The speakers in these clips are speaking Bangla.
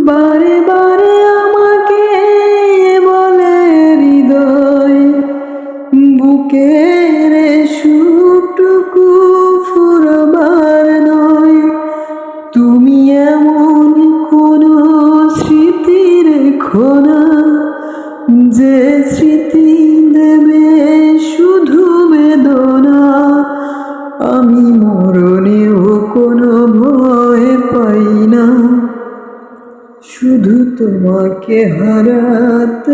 বারে বারে আমাকে বলে হৃদয়, বুকের সুখটুকু ফুরবার নয়। তুমি এমন কোনো স্মৃতি রেখো না, যে স্মৃতি দেবে শুধু বেদনা। আমি মরণেও কোনো ভয় পাই না, শুধু তোমাকে হারাতে।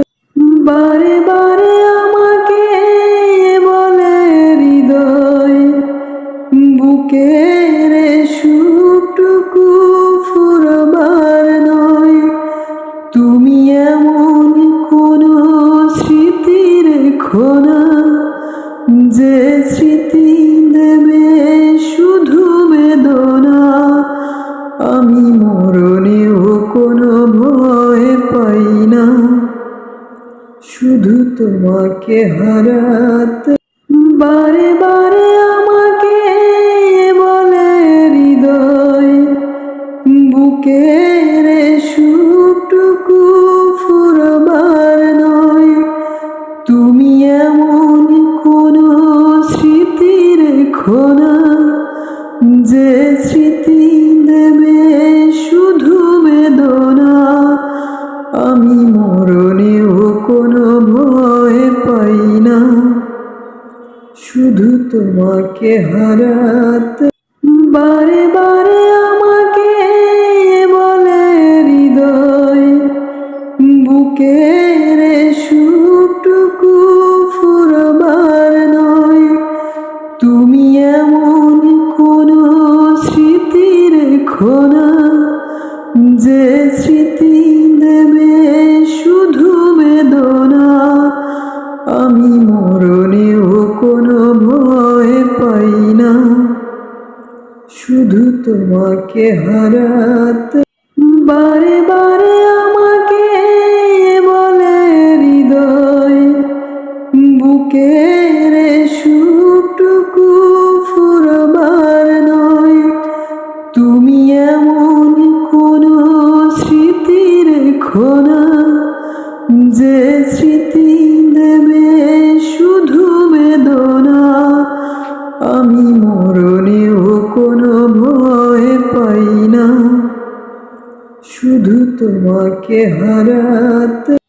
বারে বারে আমাকে বলে হৃদয়, বুকের সুখটুকু ফুরবার নয়। তুমি এমন কোনো স্মৃতি রেখো না, যে স্মৃতি দেবে শুধু বেদনা। আমি মরণেও কোনো ভয় পাই না, শুধু তোমাকে হারাতে। বারে বারে আমাকে বলে হৃদয়, বুকের সুখটুকু ফুরবার নয়। তুমি এমন কোনো স্মৃতি রেখো না, যে স্মৃতি দেবে শুধু বেদনা। আমি মরণেও কোনো ভয় পাই না, শুধু তোমাকে হারাতে। বারে বারে আমাকে বলে হৃদয়, বুকের সুখটুকু ফুরবার নয়। তুমি এমন কোনো স্মৃতি রেখো না, যে স্মৃতি দেবে শুধু বেদনা। আমি মরণেও কোনো ভয় পাই না, শুধু তোমাকে হারাতে। বারে বারে আমাকে বলে হৃদয়, বুকের সুখটুকু ফুরবার নয়। তুমি এমন কোনো স্মৃতি রেখো না, যে স্মৃতি দেবে শুধু বেদনা। আমি মরণেও কোনো ভয় পাই না, শুধু তোমাকে হারাতে।